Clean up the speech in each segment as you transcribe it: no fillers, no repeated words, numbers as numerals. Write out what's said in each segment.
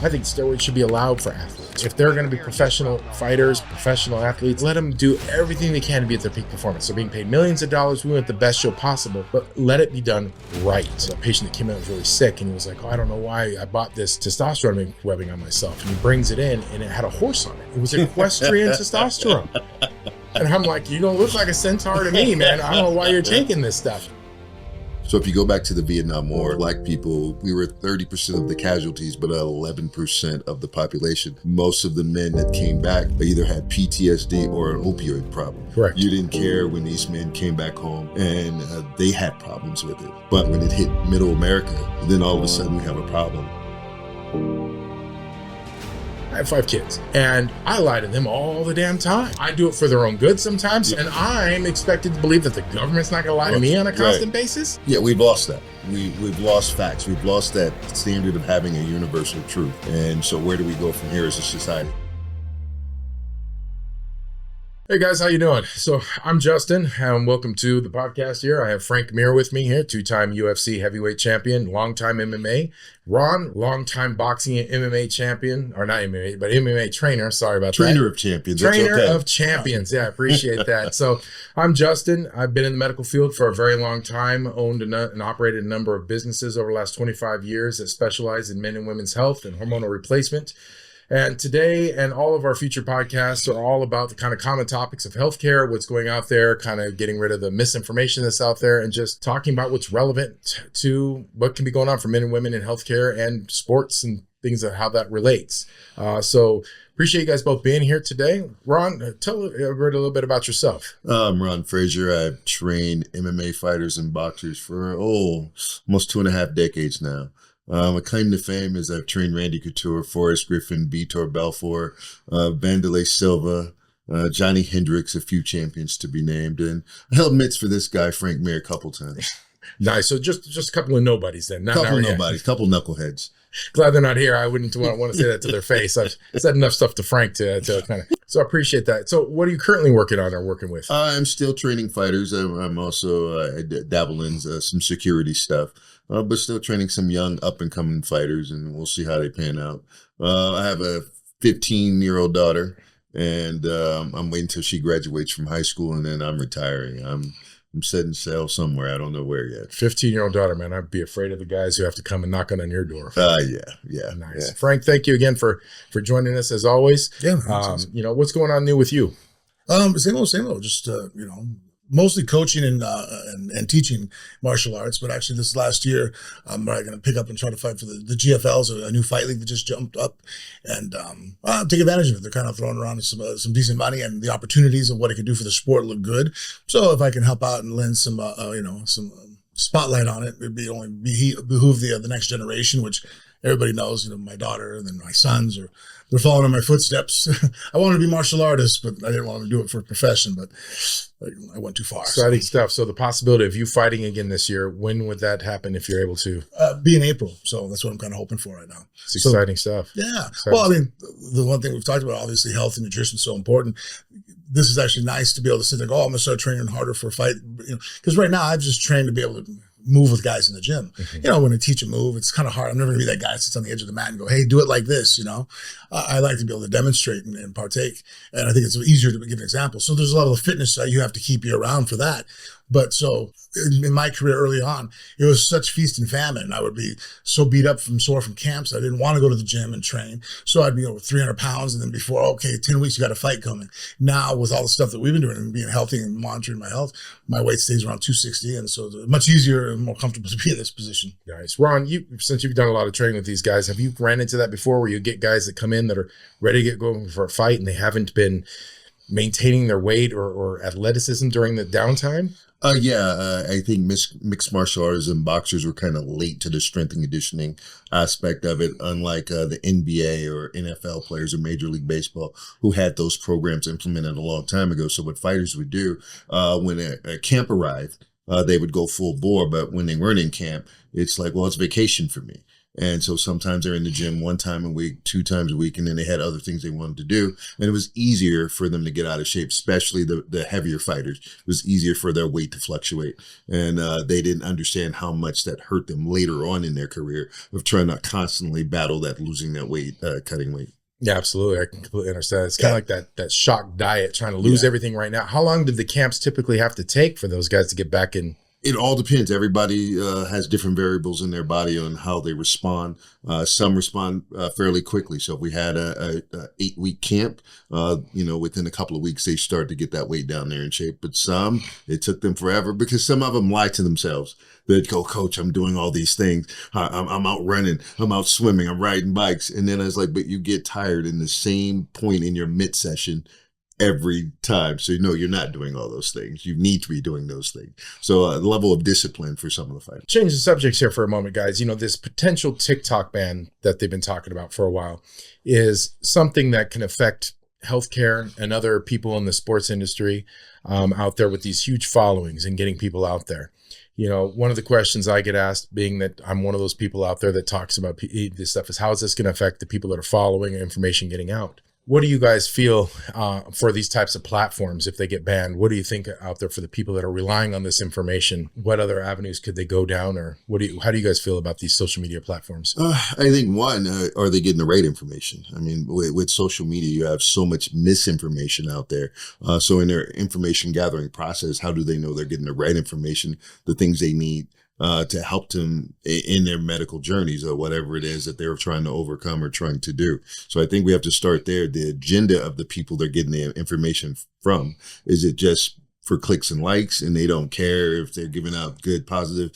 I think steroids should be allowed for athletes. If they're going to be professional fighters, professional athletes, let them do everything they can to be at their peak performance. They're being paid millions of dollars. We want the best show possible, but let it be done right. A patient that came out was really sick, and he was like, oh, I don't know why I bought this testosterone webbing on myself. And he brings it in, and it had a horse on it. It was equestrian testosterone. And I'm like, you don't look like a centaur to me, man. I don't know why you're taking this stuff. So if you go back to the Vietnam War, Black people, we were 30% of the casualties, but 11% of the population. Most of the men that came back, they either had PTSD or an opioid problem. Correct. You didn't care when these men came back home, and they had problems with it. But when it hit middle America, then all of a sudden we have a problem. I have 5 kids, and I lie to them all the damn time. I do it for their own good sometimes, and I'm expected to believe that the government's not going to lie to me on a constant basis. Yeah, we've lost that. We've lost facts. We've lost that standard of having a universal truth. And so where do we go from here as a society? Hey guys, how you doing? So I'm Justin, and welcome to the podcast here. I have Frank Mir with me here, 2-time UFC heavyweight champion, longtime MMA. Ron, longtime boxing and MMA champion, or not MMA, but MMA trainer. Sorry about Trainer that. of champions. Trainer of champions. Yeah, I appreciate that. So I'm Justin. I've been in the medical field for a very long time, owned and operated a number of businesses over the last 25 years that specialize in men and women's health and hormonal replacement. And today and all of our future podcasts are all about the kind of common topics of healthcare, what's going out there, kind of getting rid of the misinformation that's out there, and just talking about what's relevant to what can be going on for men and women in healthcare and sports and things of how that relates. So appreciate you guys both being here today. Ron, tell a little bit about yourself. I'm Ron Frazier. I've trained MMA fighters and boxers for almost 2.5 decades now. My claim to fame is I've trained Randy Couture, Forrest Griffin, Vitor Belfort, Vanderlei Silva, Johnny Hendricks, a few champions to be named, and I held mitts for this guy, Frank Mir, a couple times. Nice. So just a couple of nobodies then. Couple nobodies, knuckleheads. Glad they're not here. I wouldn't want to say that to their face. I've said enough stuff to Frank to kind of, so I appreciate that. So what are you currently working on or working with? I'm still training fighters. I'm also I dabble in some security stuff. But still training some young up-and-coming fighters, and we'll see how they pan out. I have a 15-year-old daughter, and I'm waiting until she graduates from high school, and then I'm retiring. I'm setting sail somewhere. I don't know where yet. 15-year-old daughter, man. I'd be afraid of the guys who have to come and knock on your door. Yeah. Nice. Yeah. Frank, thank you again for joining us as always. Yeah. What's going on new with you? Same old. Just mostly coaching and teaching martial arts. But actually, this last year, I'm going to pick up and try to fight for the GFLs, a new fight league that just jumped up, and take advantage of it. They're kind of throwing around some decent money, and the opportunities of what it could do for the sport look good. So if I can help out and lend some spotlight on it, it'd behoove the next generation, which everybody knows, my daughter and then my sons they're following in my footsteps. I wanted to be martial artists, but I didn't want to do it for a profession, but I went too far. Exciting stuff. So the possibility of you fighting again this year, when would that happen if you're able to? Be in April. So that's what I'm kind of hoping for right now. It's exciting stuff. Yeah. Exciting well, I mean, the one thing we've talked about, obviously health and nutrition is so important. This is actually nice to be able to sit there and go, I'm going to start training harder for a fight. Because right now I've just trained to be able to move with guys in the gym. Mm-hmm. When I teach a move, it's kind of hard. I'm never going to be that guy that sits on the edge of the mat and go, hey, do it like this, I like to be able to demonstrate and partake. And I think it's easier to give an example. So there's a level of fitness that you have to keep you around for that. But so in my career early on, it was such feast and famine. I would be so beat up sore from camps. I didn't want to go to the gym and train. So I'd be over 300 pounds. And then before, 10 weeks, you got a fight coming. Now with all the stuff that we've been doing and being healthy and monitoring my health, my weight stays around 260. And so it's much easier and more comfortable to be in this position. Nice. Ron, since you've done a lot of training with these guys, have you ran into that before where you get guys that come in that are ready to get going for a fight and they haven't been maintaining their weight or athleticism during the downtime? I think mixed martial artists and boxers were kind of late to the strength and conditioning aspect of it, unlike the NBA or NFL players or Major League Baseball, who had those programs implemented a long time ago. So what fighters would do when a camp arrived, they would go full bore. But when they weren't in camp, it's like, well, it's vacation for me. And so sometimes they're in the gym 1 time a week, 2 times a week, and then they had other things they wanted to do. And it was easier for them to get out of shape, especially the heavier fighters. It was easier for their weight to fluctuate. And they didn't understand how much that hurt them later on in their career of trying to constantly battle that losing that weight, cutting weight. Yeah, absolutely. I can completely understand. It's kind of like that shock diet, trying to lose everything right now. How long did the camps typically have to take for those guys to get back in? It all depends. Everybody has different variables in their body on how they respond. Some respond fairly quickly. So if we had a 8-week camp, within a couple of weeks, they start to get that weight down there in shape. But some, it took them forever because some of them lie to themselves. They'd go, coach, I'm doing all these things. I'm out running. I'm out swimming. I'm riding bikes. And then I was like, but you get tired in the same point in your mid session every time. So, you're not doing all those things. You need to be doing those things. So a level of discipline for some of the fighters. Change the subjects here for a moment, guys. This potential TikTok ban that they've been talking about for a while is something that can affect healthcare and other people in the sports industry out there with these huge followings and getting people out there. One of the questions I get asked, being that I'm one of those people out there that talks about this stuff, is how is this going to affect the people that are following and information getting out? What do you guys feel for these types of platforms if they get banned? What do you think out there for the people that are relying on this information? What other avenues could they go down, or how do you guys feel about these social media platforms? I think one, are they getting the right information? I mean, with social media, you have so much misinformation out there. So in their information gathering process, how do they know they're getting the right information, the things they need to help them in their medical journeys or whatever it is that they're trying to overcome or trying to do. So I think we have to start there. The agenda of the people they're getting the information from, is it just for clicks and likes and they don't care if they're giving out good, positive,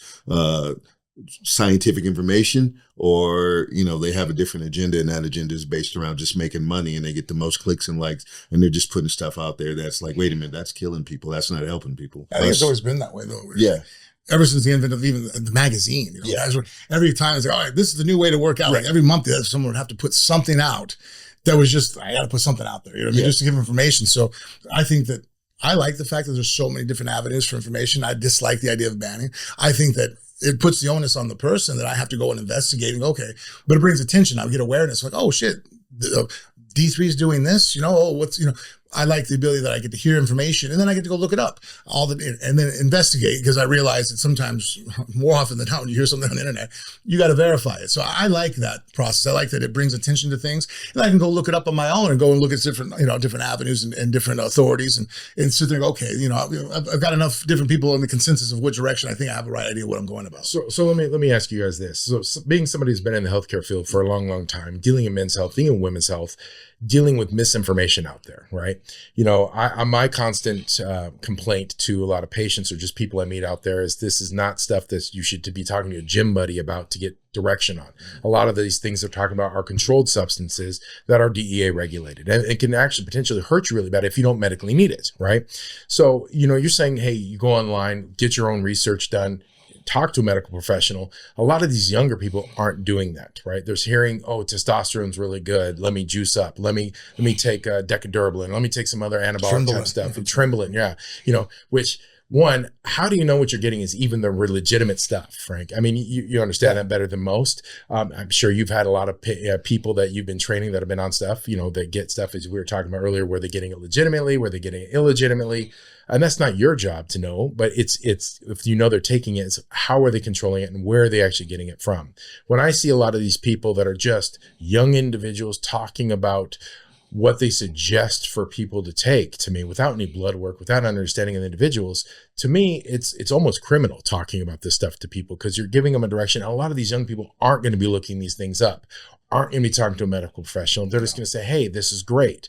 scientific information, or, they have a different agenda, and that agenda is based around just making money, and they get the most clicks and likes, and they're just putting stuff out there that's like, wait a minute, that's killing people. That's not helping people. I think it's always been that way, though. Yeah. Ever since the advent of even the magazine, guys were, every time it's like, all right, this is the new way to work out. Right. Like every month, someone would have to put something out that was just, I got to put something out there, just to give information. So I think that I like the fact that there's so many different avenues for information. I dislike the idea of banning. I think that it puts the onus on the person that I have to go and investigate and go, okay, but it brings attention. I get awareness, like, oh shit, D3 is doing this, I like the ability that I get to hear information, and then I get to go look it up and then investigate, because I realize that sometimes, more often than not, when you hear something on the internet, you got to verify it. So I like that process. I like that it brings attention to things, and I can go look it up on my own and go and look at different, different avenues and different authorities and sit there and go, okay, I've got enough different people in the consensus of which direction I think I have a right idea what I'm going about. So let me ask you guys this. So being somebody who's been in the healthcare field for a long, long time, dealing in men's health, dealing in women's health, dealing with misinformation out there, right? My constant complaint to a lot of patients or just people I meet out there is this is not stuff that you should be talking to a gym buddy about to get direction on. A lot of these things they're talking about are controlled substances that are DEA regulated, and it can actually potentially hurt you really bad if you don't medically need it, right? So, you're saying, hey, you go online, get your own research done, talk to a medical professional. A lot of these younger people aren't doing that, right? They're hearing, oh, testosterone's really good. Let me juice up. Let me take Decadurabolin. Let me take some other anabolic type stuff. And Trembling, yeah. Which one, how do you know what you're getting is even the legitimate stuff, Frank? I mean, you understand that better than most. I'm sure you've had a lot of people that you've been training that have been on stuff, that get stuff, as we were talking about earlier, where they're getting it legitimately, where they're getting it illegitimately. And that's not your job to know, but it's if they're taking it, it's how are they controlling it and where are they actually getting it from? When I see a lot of these people that are just young individuals talking about what they suggest for people to take, to me, without any blood work, without understanding of the individuals, to me, it's almost criminal talking about this stuff to people, because you're giving them a direction. A lot of these young people aren't going to be looking these things up, aren't going to be talking to a medical professional. They're just going to say, hey, this is great.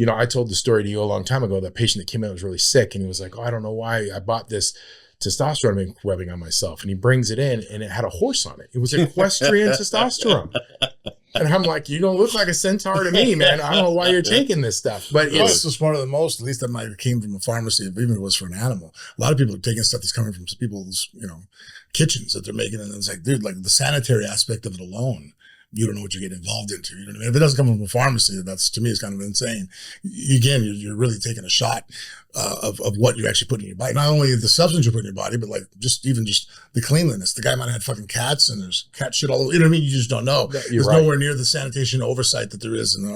I told the story to you a long time ago, that patient that came in was really sick, and he was like, oh, I don't know why I bought this testosterone I've been rubbing on myself. And he brings it in, and it had a horse on it. It was equestrian testosterone. And I'm like, you don't look like a centaur to me, man. I don't know why you're taking this stuff. But this was one of the most, at least that might have came from a pharmacy, even if it was for an animal. A lot of people are taking stuff that's coming from people's, kitchens that they're making. And it's like, dude, like the sanitary aspect of it alone, you don't know what you're getting involved into. You know what I mean? If it doesn't come from a pharmacy, that's, to me, is kind of insane. Again, you're really taking a shot of what you actually put in your body. Not only the substance you put in your body, but like just the cleanliness. The guy might have had fucking cats and there's cat shit all over. You know what I mean? You just don't know. There's nowhere near the sanitation oversight that there is in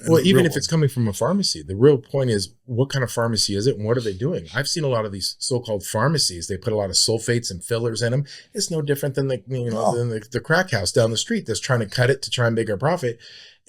well, even if it's coming from a pharmacy, the real point is what kind of pharmacy is it and what are they doing? I've seen a lot of these so-called pharmacies. They put a lot of sulfates and fillers in them. It's no different than the crack house down the street that's trying to cut it to try and make a profit,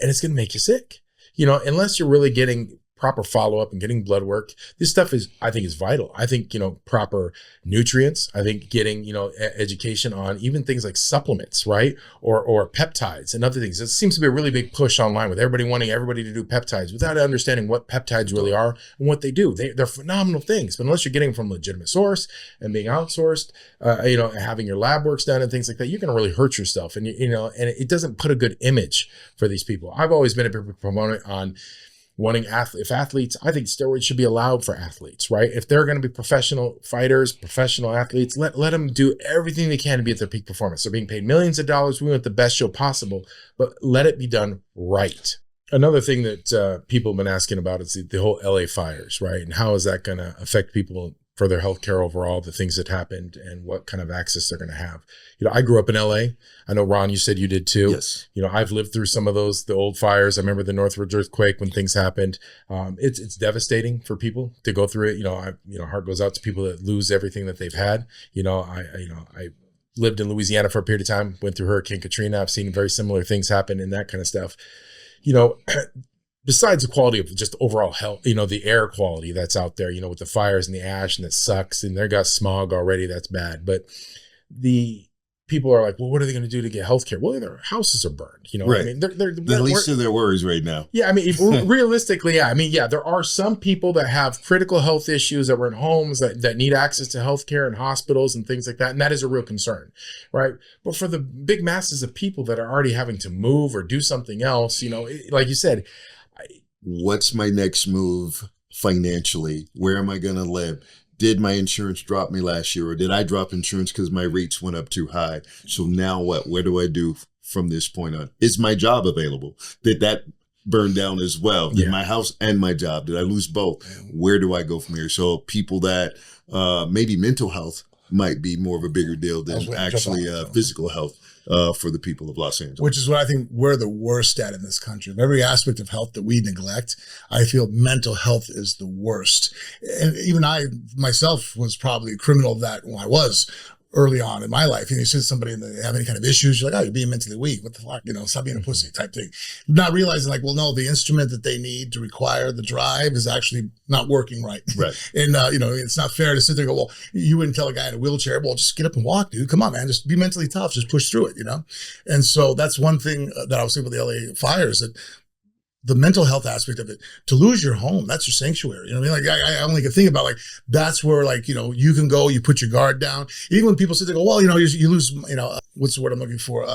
and it's going to make you sick. Unless you're really getting proper follow-up and getting blood work, this stuff I think is vital. I think, proper nutrients, I think getting, education on even things like supplements, right? Or peptides and other things. It seems to be a really big push online with everybody wanting everybody to do peptides without understanding what peptides really are and what they do. They're phenomenal things, but unless you're getting them from a legitimate source and being outsourced, having your lab works done and things like that, you're going to really hurt yourself. And, and it doesn't put a good image for these people. I've always been a big proponent on wanting athletes, I think steroids should be allowed for athletes, right? If they're going to be professional fighters, professional athletes, let them do everything they can to be at their peak performance. They're being paid millions of dollars. We want the best show possible, but let it be done right. Another thing that people have been asking about is the whole LA fires, right? And how is that going to affect people for their healthcare overall, the things that happened and what kind of access they're going to have. I grew up in LA. I know, Ron, you said you did too. Yes. I've lived through some of the old fires. I remember the Northridge earthquake when things happened. It's devastating for people to go through it. Heart goes out to people that lose everything that they've had. I lived in Louisiana for a period of time, went through Hurricane Katrina. I've seen very similar things happen and that kind of stuff. Besides the quality of just overall health, the air quality that's out there, with the fires and the ash and it sucks and they got smog already, that's bad. But the people are like, well, what are they going to do to get healthcare? Well, their houses are burned, Right. I mean, they're the least of their worries right now. Yeah. I mean, realistically, yeah. I mean, yeah, there are some people that have critical health issues that were in homes that need access to healthcare and hospitals and things like that. And that is a real concern, right? But for the big masses of people that are already having to move or do something else, like you said, what's my next move financially? Where am I going to live? Did my insurance drop me last year, or did I drop insurance because my rates went up too high? So now what? Where do I do from this point on? Is my job available? Did that burn down as well? Did my house and my job, did I lose both? Where do I go from here? So people that maybe mental health might be more of a bigger deal than actually physical health. For the people of Los Angeles. Which is what I think we're the worst at in this country. Of every aspect of health that we neglect, I feel mental health is the worst. And even I myself was probably a criminal of that when I was early on in my life. You see somebody and they have any kind of issues, you're like, oh, you're being mentally weak. What the fuck? Stop being a pussy type thing. Not realizing like, well, no, the instrument that they need to require the drive is actually not working right. Right. And, it's not fair to sit there and go, well, you wouldn't tell a guy in a wheelchair, well, just get up and walk, dude. Come on, man. Just be mentally tough. Just push through it, And so that's one thing that I was saying with the LA fires, that the mental health aspect of it, to lose your home, that's your sanctuary. I mean? Like I only can think about like, that's where you can go, you put your guard down. Even when people sit there, go, well, you lose, what's the word I'm looking for?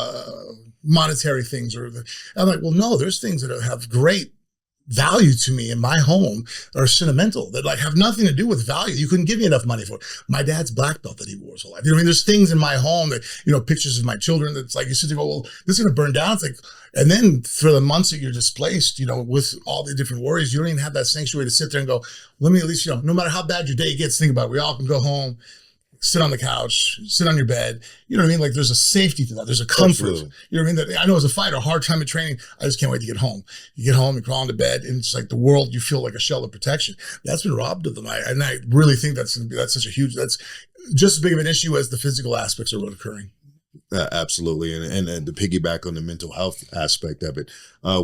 Monetary things I'm like, well, no, there's things that have great value to me in my home are sentimental that like have nothing to do with value. You couldn't give me enough money for it. My dad's black belt that he wore his whole life. There's things in my home that, pictures of my children that's like, you sit there and go, well, this is going to burn down. It's like, and then for the months that you're displaced, with all the different worries, you don't even have that sanctuary to sit there and go, let me at least, no matter how bad your day gets, think about it. We all can go home, sit on the couch, sit on your bed. You know what I mean? Like there's a safety to that. There's a comfort. Absolutely. You know what I mean? That I know as a fighter, hard time in training. I just can't wait to get home. You get home, you crawl into bed, and it's like the world, you feel like a shell of protection. That's been robbed of them. And I really think that's such a huge, that's just as big of an issue as the physical aspects of what's occurring. Absolutely. And to piggyback on the mental health aspect of it,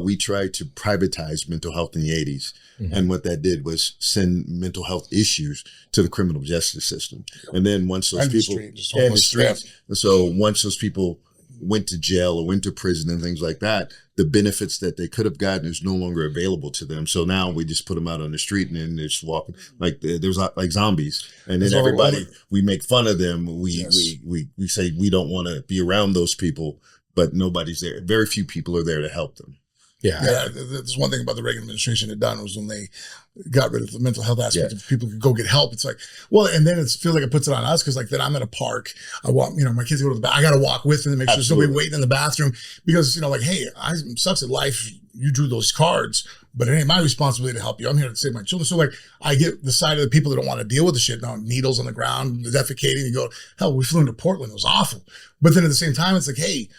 we tried to privatize mental health in the 80s. Mm-hmm. And what that did was send mental health issues to the criminal justice system. And then once those so once those people went to jail or went to prison and things like that, the benefits that they could have gotten is no longer available to them. So now we just put them out on the street and then they're just walking like there's like zombies. And then everybody, we make fun of them. We say we don't want to be around those people, but nobody's there. Very few people are there to help them. Yeah. Yeah, that's one thing about the Reagan administration had done was when they got rid of the mental health aspect of people could go get help. It's like, well, and then it feels like it puts it on us because like then I'm at a park, I walk, my kids go to the bathroom, I got to walk with them to make sure there's nobody waiting in the bathroom because, like, hey, I sucks at life. You drew those cards, but it ain't my responsibility to help you. I'm here to save my children. So like I get the side of the people that don't want to deal with the shit. Now needles on the ground, defecating, you go, hell, we flew into Portland. It was awful. But then at the same time, it's like, hey,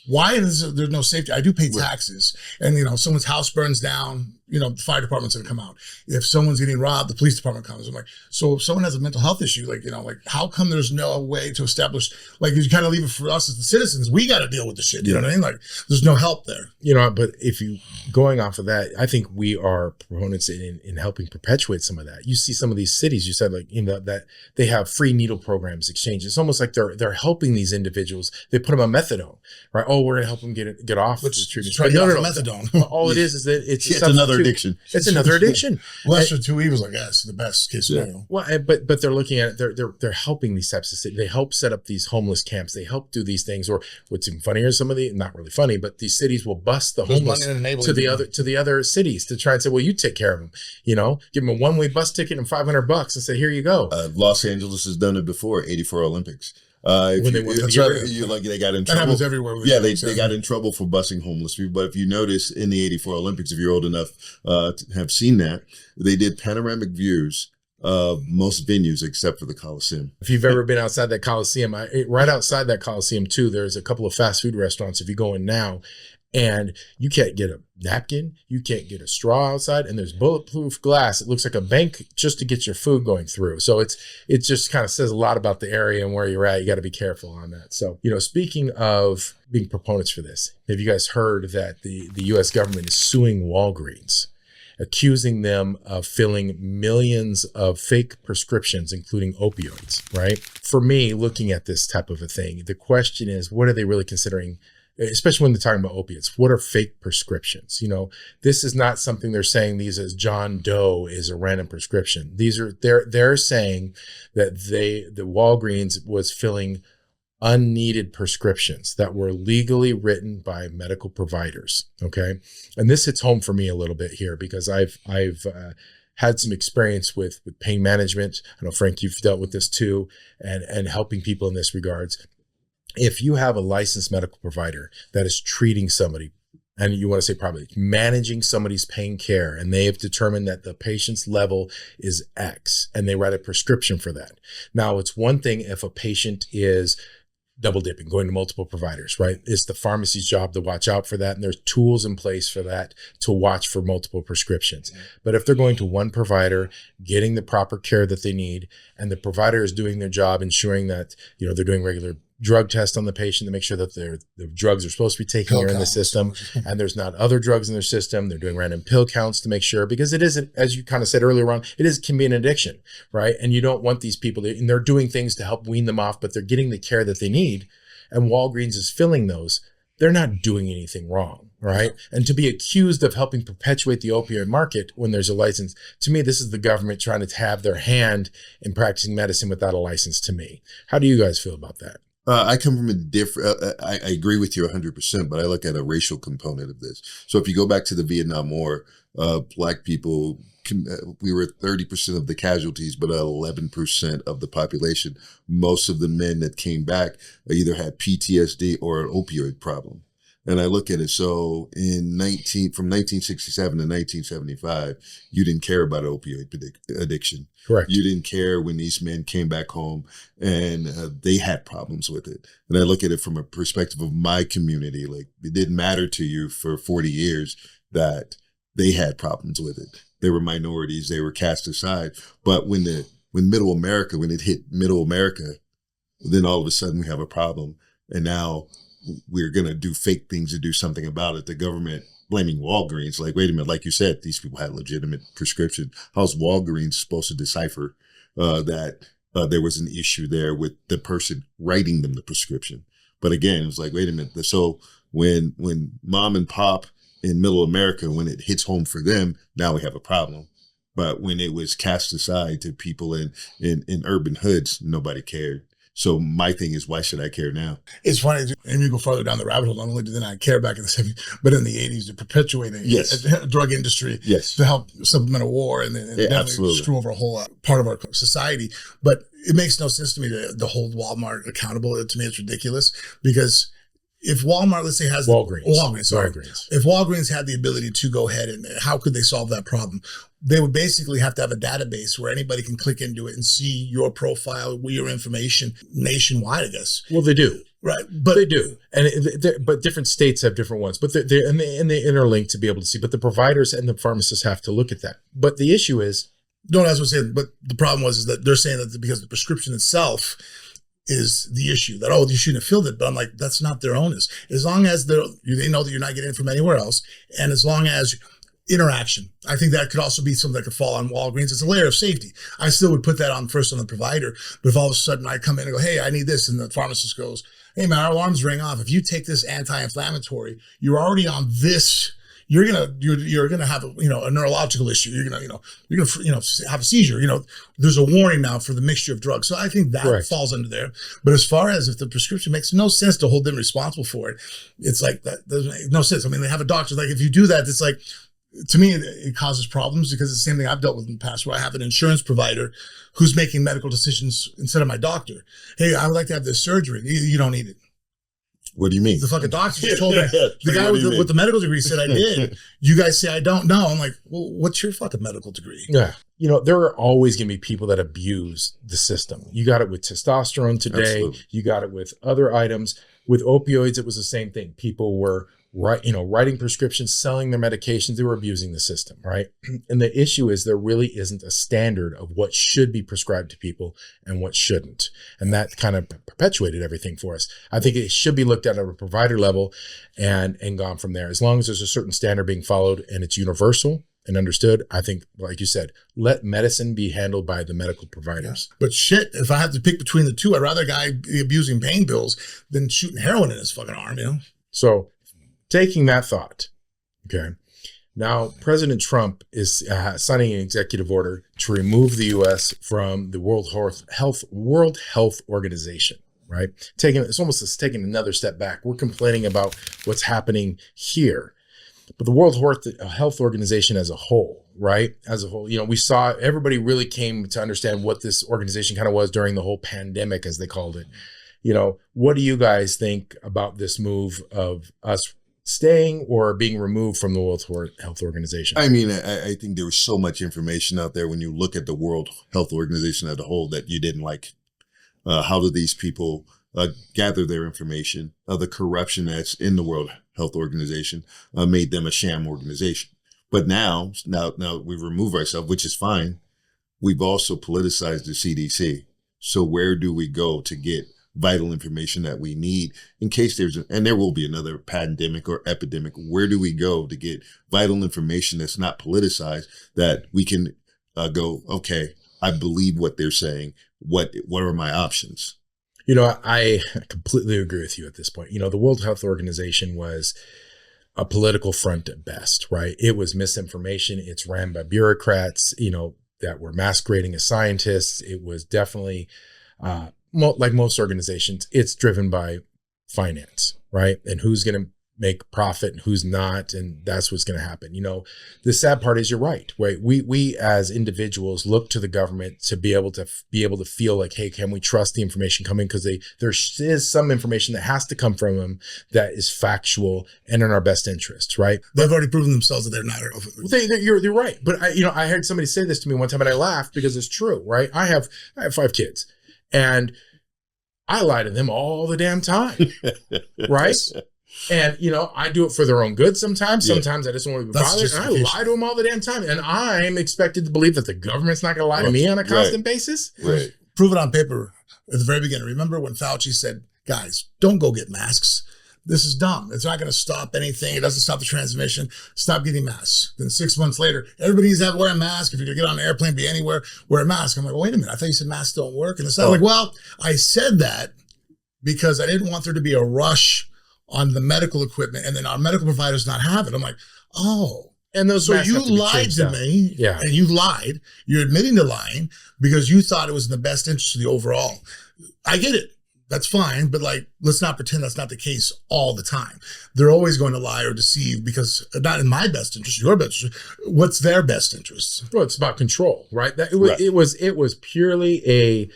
why is there no safety? I do pay taxes, and someone's house burns down, the fire department's gonna come out. If someone's getting robbed, the police department comes. I'm like, so if someone has a mental health issue, like how come there's no way to establish? Like you kind of leave it for us as the citizens. We got to deal with the shit. You know what I mean? Like there's no help there. But if you going off of that, I think we are proponents in helping perpetuate some of that. You see some of these cities. You said that they have free needle programs, exchange. It's almost like they're helping these individuals. They put them on methadone, right? Oh, we're gonna help them get off the treatment. Try to get off methadone. All it is that it's another addiction. It's another addiction. Lesser two evils, I guess, the best case scenario. Well, but they're looking at it. They're helping these types of cities. They help set up these homeless camps. They help do these things. Or what's even funnier, some of the not really funny, but these cities will bus the homeless to the other cities to try and say, well, you take care of them. Give them a one-way bus ticket and $500 and say, here you go. Los Angeles has done it before. '84 Olympics. They got in that trouble. Happens everywhere. They got in trouble for busing homeless people. But if you notice in the '84 Olympics, if you're old enough to have seen that, they did panoramic views of most venues except for the Coliseum. If you've ever been outside that Coliseum, right outside that Coliseum too, there's a couple of fast food restaurants. If you go in now, and you can't get a napkin, you can't get a straw outside, and there's bulletproof glass. It looks like a bank just to get your food going through. So it just kind of says a lot about the area and where you're at. You got to be careful on that. So, speaking of being proponents for this, have you guys heard that the U.S. government is suing Walgreens, accusing them of filling millions of fake prescriptions, including opioids, right? For me, looking at this type of a thing, the question is, what are they really considering? Especially when they're talking about opiates, what are fake prescriptions? This is not something they're saying these as John Doe is a random prescription. These are they're saying that the Walgreens was filling unneeded prescriptions that were legally written by medical providers. Okay, and this hits home for me a little bit here because I've had some experience with pain management. I know, Frank, you've dealt with this too, and helping people in this regards. If you have a licensed medical provider that is treating somebody, and you want to say probably managing somebody's pain care, and they have determined that the patient's level is X, and they write a prescription for that. Now, it's one thing if a patient is double dipping, going to multiple providers, right? It's the pharmacy's job to watch out for that. And there's tools in place for that to watch for multiple prescriptions. But if they're going to one provider, getting the proper care that they need, and the provider is doing their job, ensuring that, they're doing regular drug tests on the patient to make sure that the drugs are supposed to be taken are in the system, and there's not other drugs in their system. They're doing random pill counts to make sure, because it isn't, as you kind of said earlier on, can be an addiction, right? And you don't want these people and they're doing things to help wean them off, but they're getting the care that they need. And Walgreens is filling those. They're not doing anything wrong, right? And to be accused of helping perpetuate the opioid market when there's a license, to me, this is the government trying to have their hand in practicing medicine without a license, to me. How do you guys feel about that? I come from a different, I agree with you 100%, but I look at a racial component of this. So if you go back to the Vietnam War, Black people, we were 30% of the casualties, but 11% of the population. Most of the men that came back either had PTSD or an opioid problem. And I look at it, so from 1967 to 1975, you didn't care about opioid addiction. Correct. You didn't care when these men came back home and they had problems with it. And I look at it from a perspective of my community. Like, it didn't matter to you for 40 years that they had problems with it. They were minorities. They were cast aside. But when it hit middle America, then all of a sudden we have a problem. And now we're going to do fake things to do something about it. The government blaming Walgreens, like, wait a minute, like you said, these people had legitimate prescription. How's Walgreens supposed to decipher that there was an issue there with the person writing them the prescription? But again, it was like, wait a minute. So when mom and pop in middle America, when it hits home for them, now we have a problem. But when it was cast aside to people in urban hoods, nobody cared. So my thing is, why should I care now? It's funny, and you go farther down the rabbit hole. Not only did they not care back in the 70s, but in the 80s, to perpetuate a drug industry to help supplement a war and definitely screw over a whole part of our society. But it makes no sense to me to hold Walmart accountable. To me, it's ridiculous because if Walmart, let's say, has Walgreens. If Walgreens had the ability to go ahead and how could they solve that problem? They would basically have to have a database where anybody can click into it and see your profile, your information nationwide, I guess. Well, they do. Right. But they do. But different states have different ones, but they interlink to be able to see, but the providers and the pharmacists have to look at that. But the issue is, no, that's what I'm saying. But the problem is that they're saying that because the prescription itself is the issue, that, you shouldn't have filled it. But I'm like, that's not their onus. As long as they know that you're not getting it from anywhere else. And as long as interaction, I think that could also be something that could fall on Walgreens. It's a layer of safety. I still would put that on first on the provider. But if all of a sudden I come in and go, hey, I need this. And the pharmacist goes, hey man, our alarms ring off. If you take this anti-inflammatory, you're already on this. You're gonna have a neurological issue. You're gonna have a seizure. There's a warning now for the mixture of drugs. So I think that falls under there. But as far as if the prescription makes no sense to hold them responsible for it, it's like that doesn't make no sense. I mean, they have a doctor. Like if you do that, it's like, to me, it causes problems because it's the same thing I've dealt with in the past where I have an insurance provider who's making medical decisions instead of my doctor. Hey, I would like to have this surgery. You don't need it. What do you mean? The fucking doctor just told me. The guy with the medical degree said I did. You guys say I don't know. I'm like, well, what's your fucking medical degree? Yeah. There are always going to be people that abuse the system. You got it with testosterone today. Absolutely. You got it with other items. With opioids, it was the same thing. People were writing prescriptions, selling their medications. They were abusing the system, right? And the issue is there really isn't a standard of what should be prescribed to people and what shouldn't. And that kind of perpetuated everything for us. I think it should be looked at a provider level and gone from there. As long as there's a certain standard being followed and it's universal and understood, I think, like you said, let medicine be handled by the medical providers. Yeah. But shit, if I have to pick between the two, I'd rather a guy be abusing pain pills than shooting heroin in his fucking arm, So taking that thought, okay, now President Trump is signing an executive order to remove the U.S. from the World Health Organization, right? It's almost taking another step back. We're complaining about what's happening here, but the World Health Organization as a whole, right? As a whole, we saw everybody really came to understand what this organization kind of was during the whole pandemic, as they called it. What do you guys think about this move of us staying or being removed from the World Health Organization? I mean, I think there was so much information out there when you look at the World Health Organization as a whole that you didn't like. How do these people gather their information? The corruption that's in the World Health Organization made them a sham organization. But now we remove ourselves, which is fine. We've also politicized the CDC. So where do we go to get vital information that we need in case and there will be another pandemic or epidemic? Where do we go to get vital information that's not politicized, that we can go, okay, I believe what they're saying. What are my options? I completely agree with you at this point. The World Health Organization was a political front at best, right? It was misinformation. It's ran by bureaucrats, that were masquerading as scientists. It was definitely, like most organizations, it's driven by finance, right? And who's going to make profit and who's not, and that's what's going to happen. The sad part is you're right? We as individuals look to the government to be able to feel like, hey, can we trust the information coming? Because there is some information that has to come from them that is factual and in our best interests, right? They've already proven themselves that they're not. You're right, but I heard somebody say this to me one time and I laughed because it's true, right? I have 5 kids. And I lie to them all the damn time, right? And, I do it for their own good sometimes. Sometimes I just want to be bothered. And I lie to them all the damn time. And I'm expected to believe that the government's not going to lie to me on a constant basis. Right. Prove it on paper at the very beginning. Remember when Fauci said, guys, don't go get masks. This is dumb. It's not going to stop anything. It doesn't stop the transmission. Stop getting masks. Then 6 months later, everybody needs to wear a mask. If you're going to get on an airplane, be anywhere, wear a mask. I'm like, well, wait a minute. I thought you said masks don't work. And it's like, well, I said that because I didn't want there to be a rush on the medical equipment and then our medical providers not have it. I'm like, oh. And those so you lied to me. Yeah. And you lied. You're admitting to lying because you thought it was in the best interest of the overall. I get it. That's fine, but like, let's not pretend that's not the case all the time. They're always going to lie or deceive because not in my best interest, your best interest. What's their best interest? Well, it's about control, right? It was purely a.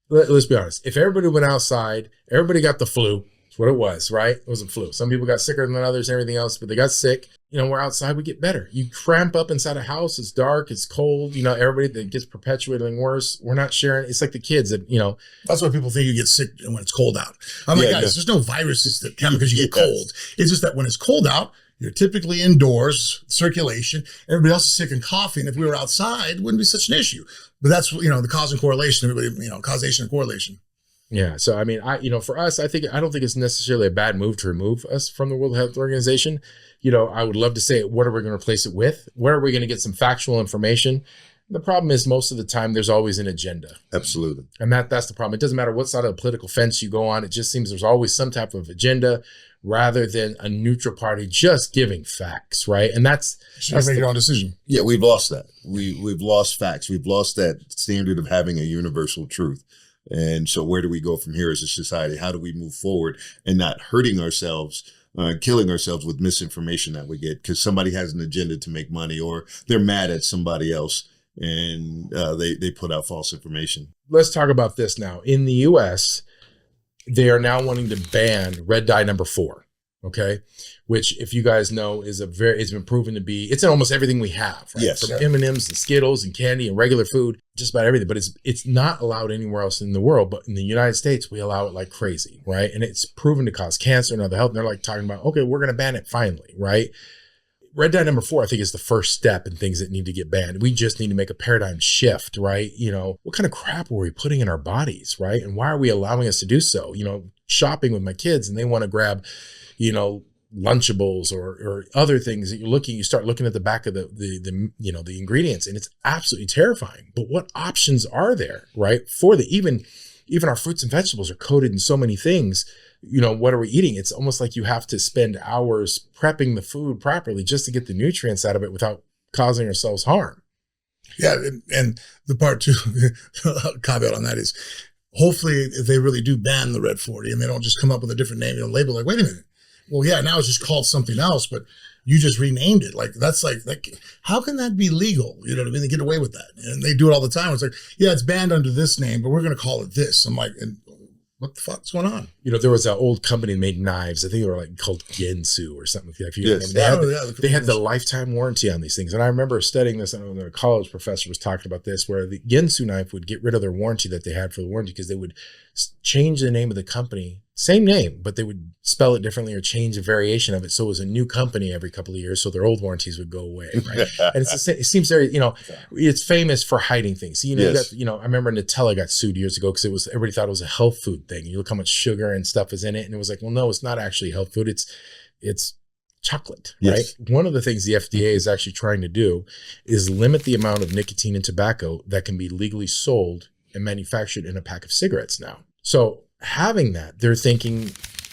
Let's be honest. If everybody went outside, everybody got the flu. That's what it was, right? It wasn't flu. Some people got sicker than others and everything else, but they got sick. We're outside, we get better. You cramp up inside a house, it's dark, it's cold. Everybody that gets perpetuating worse. We're not sharing. It's like the kids that, That's why people think you get sick when it's cold out. I'm like, guys, there's no viruses that come because you get cold. It's just that when it's cold out, you're typically indoors, circulation. Everybody else is sick and coughing. If we were outside, it wouldn't be such an issue. But that's, the cause and correlation. Everybody, causation and correlation. Yeah. So, for us, I don't think it's necessarily a bad move to remove us from the World Health Organization. I would love to say, what are we going to replace it with? Where are we going to get some factual information? The problem is most of the time there's always an agenda. Absolutely. And that's the problem. It doesn't matter what side of the political fence you go on. It just seems there's always some type of agenda rather than a neutral party just giving facts, right? And that's make your own decision. Yeah, we've lost that. We've lost facts. We've lost that standard of having a universal truth. And so where do we go from here as a society? How do we move forward and not hurting ourselves, killing ourselves with misinformation that we get because somebody has an agenda to make money or they're mad at somebody else and they put out false information. Let's talk about this now. In the U.S., they are now wanting to ban red dye number 4. Okay, which, if you guys know, it's been proven to be, it's in almost everything we have, right? Yes. From M&Ms and Skittles and candy and regular food, just about everything. But it's not allowed anywhere else in the world. But in the United States, we allow it like crazy, right? And it's proven to cause cancer and other health. And they're like talking about, okay, we're going to ban it finally, right? Red dye number 4, I think, is the first step in things that need to get banned. We just need to make a paradigm shift, right? What kind of crap are we putting in our bodies, right? And why are we allowing us to do so? Shopping with my kids and they want to grab, Lunchables or other things that you start looking at the back of the ingredients, and it's absolutely terrifying. But what options are there, right? Even our fruits and vegetables are coated in so many things. What are we eating? It's almost like you have to spend hours prepping the food properly just to get the nutrients out of it without causing ourselves harm. Yeah. And the part too, caveat on that is, hopefully if they really do ban the red 40 and they don't just come up with a different name and label, like, wait a minute. Well, yeah, now it's just called something else, but you just renamed it. Like, that's like, how can that be legal? You know what I mean? They get away with that. And they do it all the time. It's like, yeah, it's banned under this name, but we're going to call it this. I'm like, what the fuck's going on? There was an old company that made knives. I think they were called Ginsu or something like that. Yes. They had the lifetime warranty on these things. And I remember studying this, and a college professor was talking about this, where the Ginsu knife would get rid of their warranty that they had for the warranty because they would change the name of the company, same name, but they would spell it differently or change a variation of it. So it was a new company every couple of years. So their old warranties would go away. Right. And it seems very, it's famous for hiding things. Yes. I remember Nutella got sued years ago because everybody thought it was a health food thing. You look how much sugar and stuff is in it. And it was like, well, no, it's not actually health food. It's chocolate, yes. Right? One of the things the FDA is actually trying to do is limit the amount of nicotine in tobacco that can be legally sold and manufactured in a pack of cigarettes now. So having that, they're thinking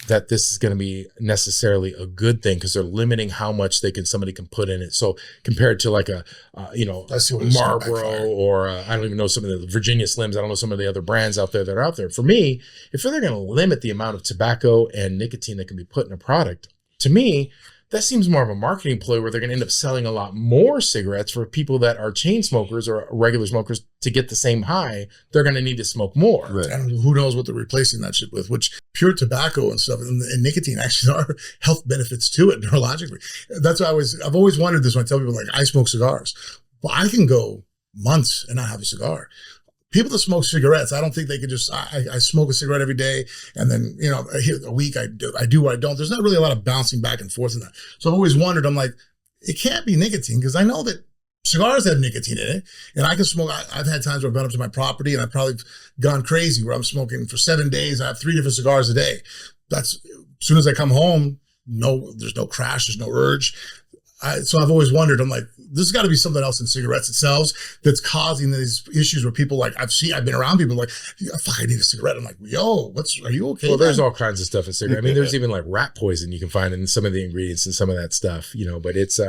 that this is going to be necessarily a good thing because they're limiting how much somebody can put in it. So compared to like a Marlboro or I don't even know some of the Virginia Slims. I don't know some of the other brands out there that are out there. For me, if they're going to limit the amount of tobacco and nicotine that can be put in a product, to me, that seems more of a marketing ploy where they're going to end up selling a lot more cigarettes for people that are chain smokers or regular smokers to get the same high. They're going to need to smoke more. Right. And who knows what they're replacing that shit with, which pure tobacco and stuff and nicotine actually are health benefits to it neurologically. That's why I've always wondered this when I tell people, like, I smoke cigars. Well, I can go months and not have a cigar. People that smoke cigarettes, I don't think they could just, I smoke a cigarette every day and then, a week I do or I don't. There's not really a lot of bouncing back and forth in that. So I've always wondered, I'm like, it can't be nicotine because I know that cigars have nicotine in it and I can smoke. I've had times where I've gone up to my property and I've probably gone crazy where I'm smoking for 7 days. I have 3 different cigars a day. That's as soon as I come home, there's no crash, there's no urge. So I've always wondered, I'm like, there's got to be something else in cigarettes itself that's causing these issues where people like, I've been around people like, fuck, I need a cigarette. I'm like, yo, are you okay? Well, there's all kinds of stuff in cigarettes. I mean, there's even like rat poison you can find in some of the ingredients and some of that stuff, but it's,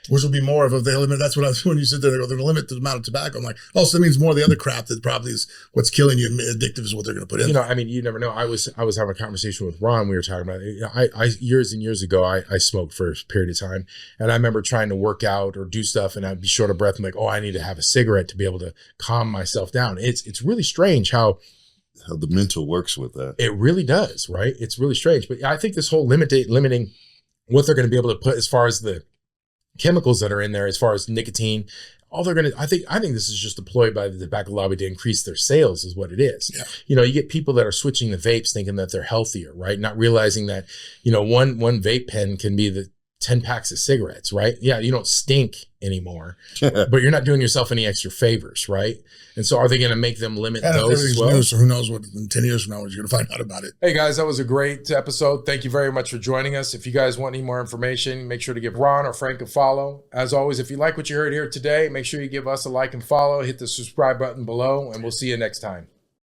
which will be more of if they limit. That's what I was, when you sit there, they're going to limit the amount of tobacco. I'm like, oh, so that means more of the other crap that probably is what's killing you. Addictive is what they're going to put in. I mean, you never know. I was having a conversation with Ron. We were talking about, I years and years ago, I smoked for a period of time, and I remember trying to work out or do stuff, and I'd be short of breath. I'm like, oh, I need to have a cigarette to be able to calm myself down. It's really strange how the mental works with that. It really does, right? It's really strange. But I think this whole limiting what they're going to be able to put as far as the chemicals that are in there, as far as nicotine, all they're going to, I think this is just deployed by the tobacco lobby to increase their sales is what it is. Yeah. You get people that are switching to vapes thinking that they're healthier, right? Not realizing that, one vape pen can be the 10 packs of cigarettes, right? Yeah, you don't stink anymore, but you're not doing yourself any extra favors, right? And so are they going to make them limit those as well? New, so who knows what in 10 years from now, you're going to find out about it. Hey guys, that was a great episode. Thank you very much for joining us. If you guys want any more information, make sure to give Ron or Frank a follow. As always, if you like what you heard here today, make sure you give us a like and follow, hit the subscribe button below, and we'll see you next time.